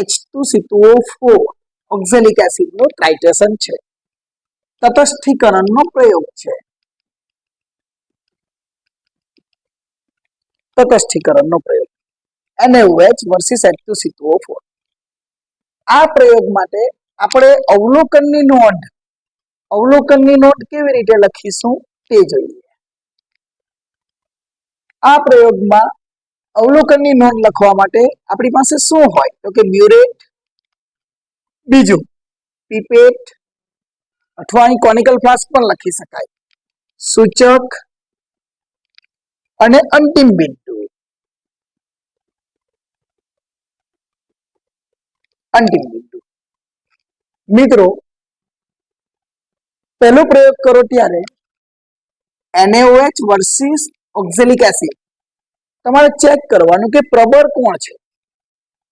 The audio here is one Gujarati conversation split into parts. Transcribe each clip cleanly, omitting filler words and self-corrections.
H2C2O4 ઓક્ઝેલિક એસિડનું ટ્રાઇટેશન છે. તટસ્થીકરણનો પ્રયોગ છે. તટસ્થીકરણનો પ્રયોગ NaOH વર્સિસ H2C2O4. આ પ્રયોગ માટે આપણે અવલોકનની નોંધ કેવી રીતે લખીશું તે જોઈએ. આ પ્રયોગમાં અવલોકનની નોંધ લખવા માટે આપણી પાસે શું હોય તો કે બ્યુરેટ, બીજું પીપેટ અથવા અહીં કોનિકલ ફ્લાસ્ક પણ લખી શકાય, સૂચક અને અંતિમ બિંદુ. મિત્રો, પહેલો પ્રયોગ કરો ત્યારે NaOH વર્સિસ ઓક્ઝેલિક એસિડ તમારે ચેક કરવાનું કે પ્રબળ કોણ છે.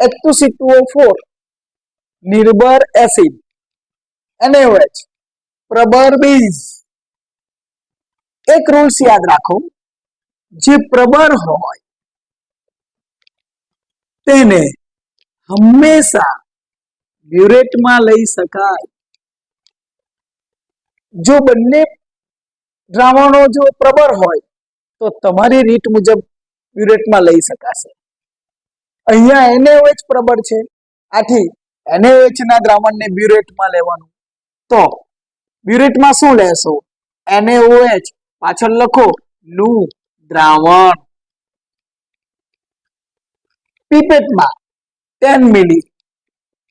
H2C2O4 નિર્બળ એસિડ, NaOH પ્રબળ બેઝ. એક રૂલ્સ યાદ રાખો, જે પ્રબળ હોય તેને હંમેશા બ્યુરેટમાં લઈ શકાય. જો બંને દ્રાવણો જો પ્રબળ હોય તો તમારી રીત મુજબ બ્યુરેટમાં લઈ શકાશે. અહીંયા NaOH પ્રબળ છે, આથી NaOH ના દ્રાવણને બ્યુરેટમાં લેવાનું. તો બ્યુરેટમાં શું લેશો? NaOH પાછળ લખો નું દ્રાવણ. પીપેટમાં 10 મિલી,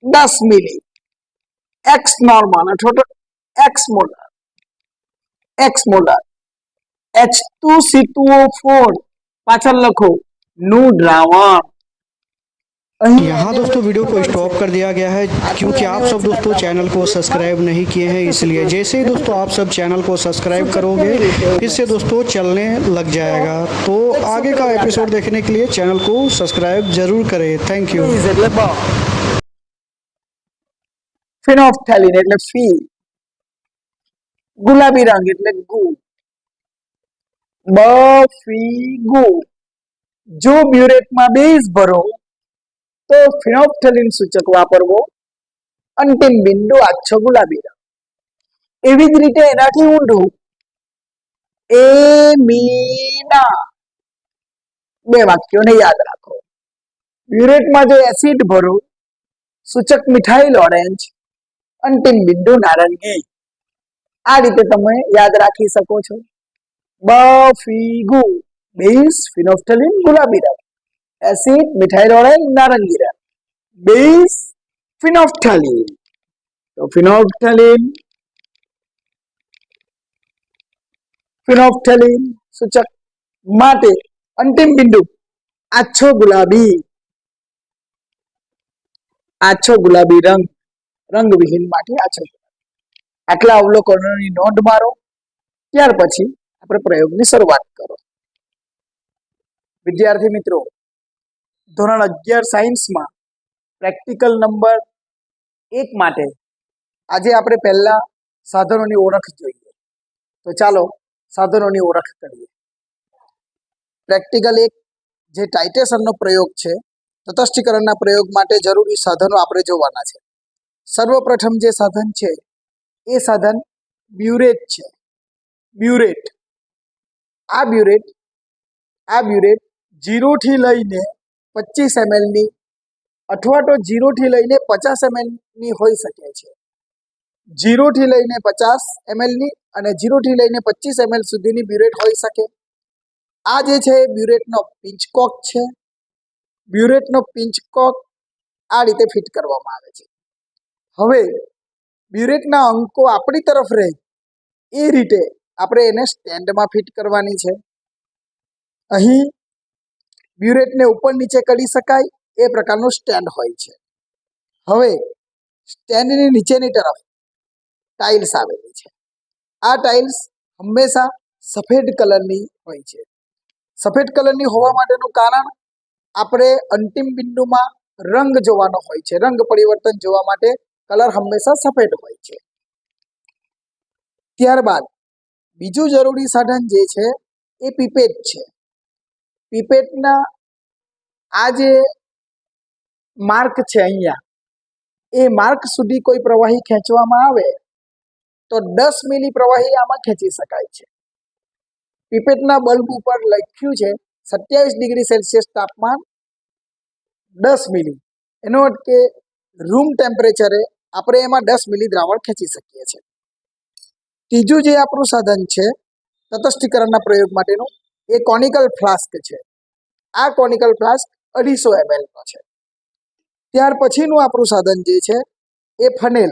10 મિલી એક્સ નોર્મલ અથવા તો એક્સ મોલર H2C2O4 પાછળ લખો નું દ્રાવણ. यहाँ दोस्तों वीडियो को स्टॉप कर दिया गया है क्योंकि आप सब दोस्तों चैनल को सब्सक्राइब नहीं किए हैं, इसलिए जैसे ही दोस्तों आप सब चैनल को सब्सक्राइब करोगे इससे दोस्तों चलने लग जाएगा. तो आगे का एपिसोड देखने के लिए चैनल को सब्सक्राइब जरूर करें. Thank you. ફિનોલ્ફથેલિન એટલે ફી, ગુલાબી રંગ એટલે ગુ, બફીગુ. જો બ્યુરેટમાં બેઝ ભરો તો ફિનોલ્ફથેલિન સૂચક વાપરવો, અંતિમ બિંદુ આછો ગુલાબી રંગ. એવી જ રીતે એનાથી ઊંધું એમીના. બે વાક્યોને યાદ રાખો. બ્યુરેટમાં જો એસિડ ભરો, સૂચક મિથાઇલ ઓરેન્જ, અંતિમ બિંદુ નારંગી. આ રીતે તમે યાદ રાખી શકો છો. બફીગુ બેઝ ફિનોલ્ફથેલિન ગુલાબી રંગ, એસિડ મિથાઇલ ઓરેન્જ નારંગી રંગ, બેઝ ફિનોલ્ફથેલિન. તો ફિનોલ્ફથેલિન સૂચક માટે અંતિમ બિંદુ આછો ગુલાબી રંગ, રંગવિહીન માટે આછો. આટલા અવલોકનોની નોંધ મારો. ત્યાર પછી આપણે પ્રયોગની શરૂઆત કરો. વિદ્યાર્થી મિત્રો, ધોરણ 11 સાયન્સમાં પ્રેક્ટિકલ નંબર 1 માટે આજે આપણે પહેલા સાધનોની ઓળખ જોઈએ. તો ચાલો સાધનોની ઓળખ કરીએ. પ્રેક્ટિકલ 1 જે ટાઇટેશનનો પ્રયોગ છે, તટસ્થીકરણના પ્રયોગ માટે જરૂરી સાધનો આપણે જોવાના છે. સર્વપ્રથમ જે સાધન છે એ સાધન બ્યુરેટ છે. બ્યુરેટ. આ બ્યુરેટ 0 થી લઈને 25 ml ની અથવા તો 0 થી લઈને 50 ml ની હોઈ શકે છે. 0 થી લઈને 50 ml ની અને 0 થી લઈને 25 ml સુધીની બ્યુરેટ હોઈ શકે. આ જે છે બ્યુરેટનો પિંચકોક છે. બ્યુરેટનો પિંચકોક આ રીતે ફિટ કરવામાં આવે છે. હવે બ્યુરેટના અંકો આપણી તરફ રહે એ રીતે આપણે એને સ્ટેન્ડમાં ફિટ કરવાની છે. અહીં બ્યુરેટને ઉપર નીચે કરી શકાય એ પ્રકારનું સ્ટેન્ડ હોય છે. હવે સ્ટેન્ડની નીચેની તરફ ટાઇલ્સ આવેલી છે. આ ટાઇલ્સ હંમેશા સફેદ કલરની હોય છે. સફેદ કલરની હોવા માટેનું કારણ આપણે અંતિમ બિંદુમાં રંગ જોવાનો હોય છે. રંગ પરિવર્તન જોવા માટે કલર હંમેશા સફેદ હોય છે. ત્યારબાદ બીજું જરૂરી સાધન જે છે એ પીપેટ છે. પીપેટના આ જે માર્ક છે અહીંયા એ માર્ક સુધી કોઈ પ્રવાહી ખેંચવામાં આવે તો 10 મિલી પ્રવાહી આમાં ખેંચી શકાય છે. પીપેટના બલ્બ ઉપર લખ્યું છે 27 ડિગ્રી સેલ્સિયસ તાપમાન 10 મિલી. એનો અર્થ કે રૂમ ટેમ્પરેચરે આપણે એમાં 10 મિલી દ્રાવણ ખેંચી શકીએ છીએ. ત્રીજું જે આપણું સાધન છે તટસ્થીકરણના પ્રયોગ માટેનું એ કોનિકલ ફ્લાસ્ક છે. આ કોનિકલ ફ્લાસ્ક 250 ml નો છે. ત્યાર પછીનું આપણું સાધન જે છે એ ફનેલ.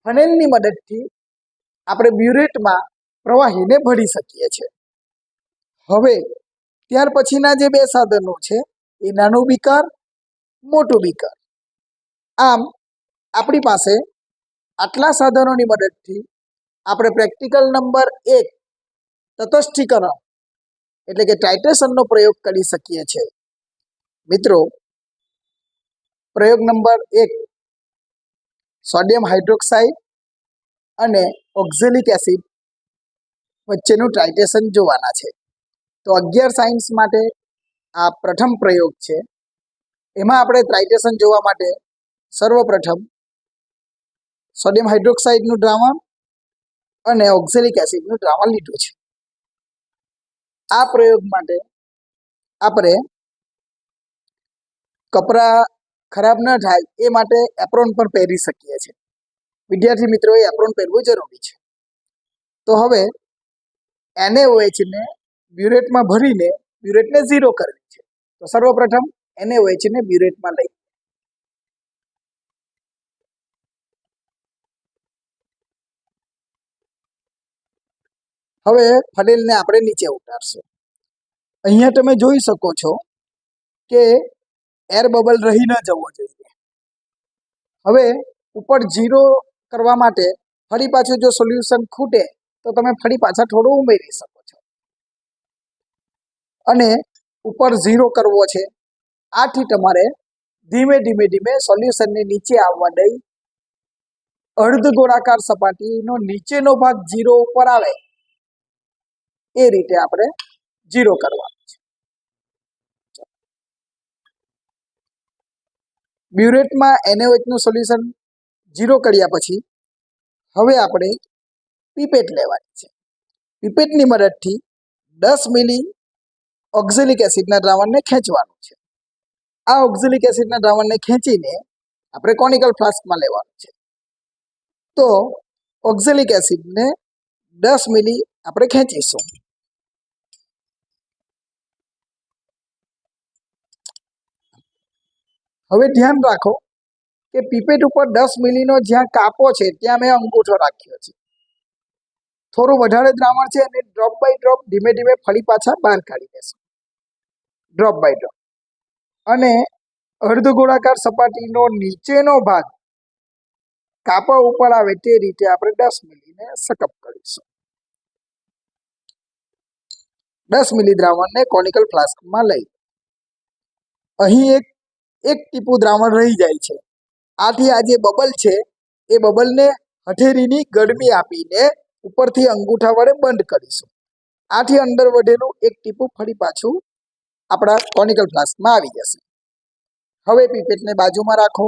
ફનેલની મદદથી આપણે બ્યુરેટમાં પ્રવાહીને ભરી શકીએ છીએ. હવે ત્યાર પછીના જે બે સાધનો છે એ નાનું બીકર, મોટું બીકર. આમ આપણી પાસે આટલા સાધનોની મદદથી આપણે પ્રેક્ટિકલ નંબર 1 તટસ્થીકરણ એટલે કે ટાઇટ્રેશનનો પ્રયોગ કરી શકીએ છીએ. મિત્રો, પ્રયોગ નંબર 1 સોડિયમ હાઇડ્રોક્સાઇડ અને ઓક્ઝેલિક એસિડ વચ્ચેનું ટાઇટ્રેશન જોવાના છે. તો 11 સાયન્સ માટે આ પ્રથમ પ્રયોગ છે. એમાં આપણે ટાઇટ્રેશન જોવા માટે સર્વપ્રથમ સોડિયમ હાઇડ્રોક્સાઇડનું દ્રાવણ અને ઓક્ઝેલિક એસિડનું દ્રાવણ લીધું છે. આ પ્રયોગ માટે આપણે કપડાં ખરાબ ન થાય એ માટે એપ્રોન પણ પહેરી શકીએ છીએ. વિદ્યાર્થી મિત્રોએ એપ્રોન પહેરવું જરૂરી છે. તો હવે NaOH ને બ્યુરેટમાં ભરીને બ્યુરેટને 0 કરવી છે. તો સર્વપ્રથમ NaOH ને બ્યુરેટમાં લઈ હવે ફનેલને આપણે નીચે ઉતારશું. અહીંયા તમે જોઈ શકો છો કે એર બબલ રહી ન જવો જોઈએ. હવે ઉપર 0 કરવા માટે ફરી પાછું જો સોલ્યુશન ખૂટે તો તમે ફરી પાછા થોડું ઉમેરી શકો છો. અને ઉપર 0 કરવો છે. આથી તમારે ધીમે ધીમે ધીમે સોલ્યુશનને નીચે આવવા દઈ અર્ધ ગોળાકાર સપાટીનો નીચેનો ભાગ 0 ઉપર આવે એ રીતે આપણે 0 કરવાનું છે. બ્યુરેટમાં NaOH નું સોલ્યુશન 0 કર્યા પછી હવે આપણે પીપેટ લેવાની છે. પીપેટની મદદથી 10 મિલી ઓક્ઝેલિક એસિડના દ્રાવણને ખેંચવાનું છે. આ ઓક્ઝેલિક એસિડના દ્રાવણને ખેંચીને આપણે કોનિકલ ફ્લાસ્કમાં લેવાનું છે. તો ઓક્ઝેલિક એસિડને 10 મિલી આપણે ખેંચીશું. હવે ધ્યાન રાખો કે પીપેટ ઉપર 10 મિલીનો જ્યાં કાપો છે ત્યાં મેં અંગૂઠો રાખ્યો છે. થોડું વધારે દ્રાવણ છે અને ડ્રોપ બાય ડ્રોપ ધીમે ધીમે ફરી પાછા બહાર કાઢી દેશું. Drop by drop. અને અર્ધ ગોળાકાર સપાટીનો નીચેનો ભાગ કાપા ઉપર આવે તે રીતે આપણે 10 મિલીને સકઅપ કરીશું. 10 મિલી દ્રાવણને કોનિકલ ફ્લાસ્કમાં લઈ અહીં એક ટીપું દ્રાવણ રહી જાય છે. આથી આ જે બબલ છે એ બબલને હથેળીની ગરમી આપીને ઉપરથી અંગૂઠા વડે બંધ કરીશું. આથી અંદર વધેલું એક ટીપું ફરી પાછું આપણા કોનિકલ ફ્લાસ્કમાં આવી જશે. હવે પીપેટને બાજુમાં રાખો.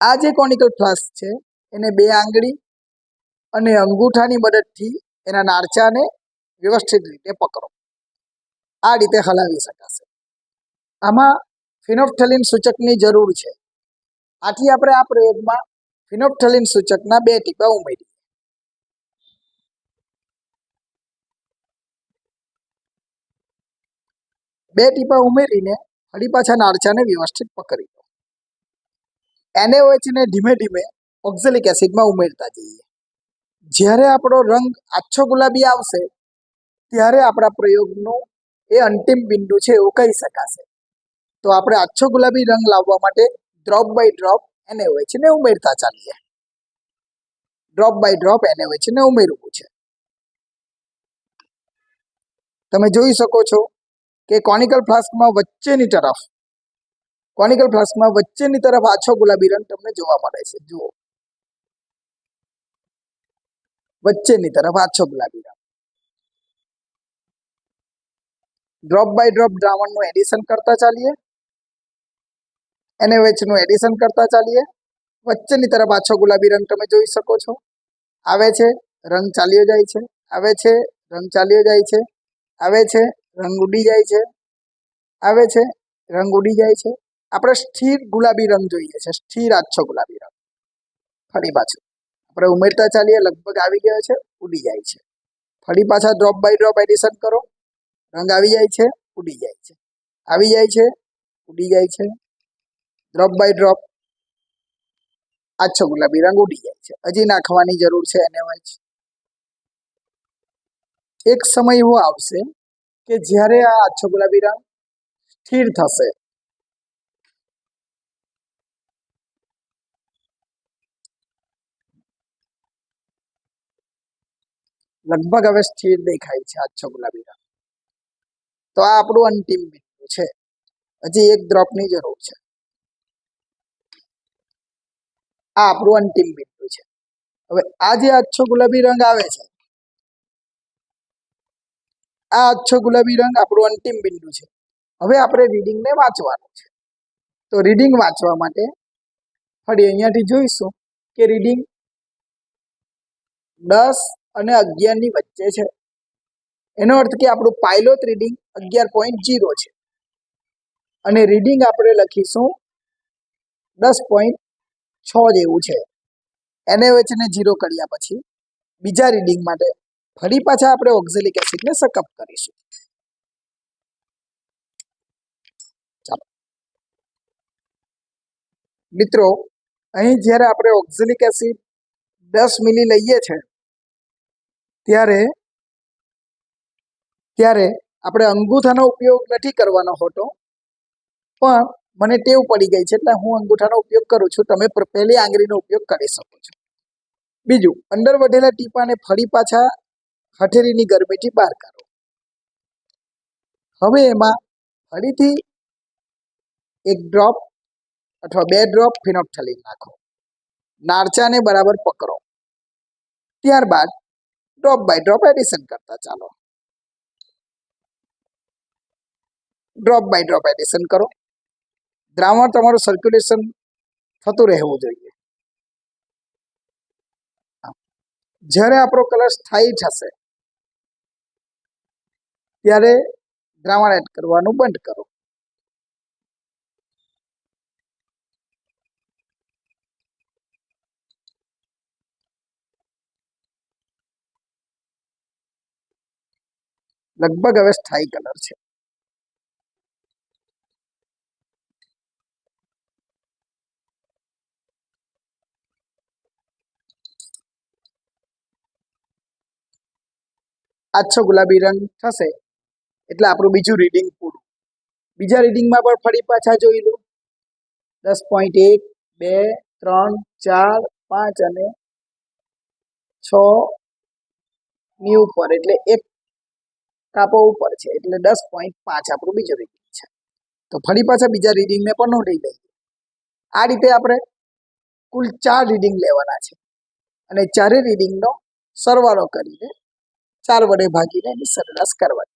આ જે કોનિકલ ફ્લાસ્ક છે એને 2 આંગળી અને અંગૂઠાની મદદથી એના નારચાને વ્યવસ્થિત રીતે પકડો. આ રીતે હલાવી શકાશે. આમાં ફિનોપ્થેલિન સૂચકની જરૂર છે. આથી આપણે આ પ્રયોગમાં ફિનોપ્થેલિન સૂચકના 2 ટીપા ઉમેરીએ. બે ટીપા ઉમેરીને ફરી પાછા નારચાને વ્યવસ્થિત પકડી લો. NaOH ને ધીમે ધીમે ઓક્ઝેલિક એસિડમાં ઉમેરતા જઈએ. જ્યારે આપણો રંગ આછો ગુલાબી આવશે ત્યારે આપણા પ્રયોગનું એ અંતિમ બિંદુ છે એવું કહી શકાશે. તો આપણે આછો ગુલાબી રંગ લાવવા માટે ડ્રોપ બાય ડ્રોપ NaOH ને ઉમેરતા ચાલીએ. ડ્રોપ બાય ડ્રોપ NaOH ને ઉમેરવું છે. તમે જોઈ શકો છો કે કોનિકલ ફ્લાસ્કમાં વચ્ચેની તરફ આછો ગુલાબી રંગ તમને જોવા મળે છે. જુઓ, વચ્ચેની તરફ આછો ગુલાબી રંગ. ડ્રોપ બાય ડ્રોપ દ્રાવણનું એડિશન કરતા ચાલીએ. NaOH નું એડિશન કરતા ચાલીએ. વચ્ચેની તરફ આછો ગુલાબી રંગ તમે જોઈ શકો છો. આવે છે, રંગ ચાલ્યો જાય છે, આવે છે, રંગ ચાલ્યો જાય છે, આવે છે, રંગ ઉડી જાય છે, આવે છે, રંગ ઉડી જાય છે. આપણે સ્થિર ગુલાબી રંગ જોઈએ છે, સ્થિર આછો ગુલાબી રંગ. ફરી પાછું આપણે ઉમેરતા ચાલીએ, લગભગ આવી ગયો છે, ઉડી જાય છે. ફરી પાછા ડ્રોપ બાય ડ્રોપ એડિશન કરો, રંગ આવી જાય છે, ઉડી જાય છે, આવી જાય છે, ઉડી જાય છે. ડ્રોપ બાય ડ્રોપ આછો ગુલાબી રંગ ઉડી જાય છે. હજી નાખવાની જરૂર છે NaOH. એક સમય એવો આવશે કે જ્યારે આ આછો ગુલાબી રંગ સ્થિર થશે. લગભગ હવે સ્થિર દેખાય છે આછો ગુલાબી રંગ. તો આ આપણું અંતિમ બિંદુ છે. હજી એક ડ્રોપની જરૂર છે. આ આપણું અંતિમ બિંદુ છે. હવે આ જે આછો ગુલાબી રંગ આવે છે, આ આછો ગુલાબી રંગ આપણું અંતિમ બિંદુ છે. હવે આપણે રીડિંગને વાંચવાનું છે. તો રીડિંગ વાંચવા માટે ફરી અહીંયાથી જોઈશું કે રીડિંગ 10 અને 11 ની વચ્ચે છે. એનો અર્થ કે આપણું પાયલોટ રીડિંગ 11.0 છે અને રીડિંગ આપણે લખીશું 10.6 જેવું છે. NaOH ને 0 કર્યા પછી બીજા રીડિંગ માટે ફરી પાછા આપણે ઓક્ઝેલિક એસિડને સકઅપ કરીશું. ચાલો મિત્રો, અહીં જ્યારે આપણે ઓક્ઝેલિક એસિડ 10 મિલી લઈએ છે ત્યારે આપણે અંગૂઠાનો ઉપયોગ નથી કરવાનો હોતો, પણ મને ટેવ પડી ગઈ છે એટલે હું અંગૂઠાનો ઉપયોગ કરું છું. તમે પહેલી આંગળીનો ઉપયોગ કરી શકો છો. બીજું, અંદર વધેલા ટીપાને ફરી પાછા હથેળીની ગરમીથી બહાર કાઢો. હવે એમાં ફરીથી 1 ડ્રોપ અથવા 2 ડ્રોપ ફિનોપ્થેલિન નાખો. નારચાને બરાબર પકડો. ત્યારબાદ ડ્રોપ બાય ડ્રોપ એડિશન કરતા ચાલો. ડ્રોપ બાય ડ્રોપ એડિશન કરો. દ્રાવણ તમારું સર્ક્યુલેશન થતું રહેવું જોઈએ. જ્યારે આપણો કલર સ્થાયી થશે ત્યારે દ્રાવણ એડ કરવાનું બંધ કરો. લગભગ હવે સ્થાયી કલર છે. આછો ગુલાબી રંગ થશે એટલે આપણું બીજું રીડિંગ પૂરું. બીજા રીડિંગમાં પણ ફરી પાછા જોઈ લો. 10.1, 2, 3, 4, 5 અને 6 ની ઉપર એટલે એક કાપો ઉપર છે એટલે 10.5 આપણું બીજું રીડિંગ છે. તો ફરી પાછા બીજા રીડિંગને પણ નોંધી લઈએ. આ રીતે આપણે કુલ 4 રીડિંગ લેવાના છે અને ચારે રીડિંગનો સરવાળો કરીને 4 વડે ભાગીને એની સરેરાશ કરવાની છે.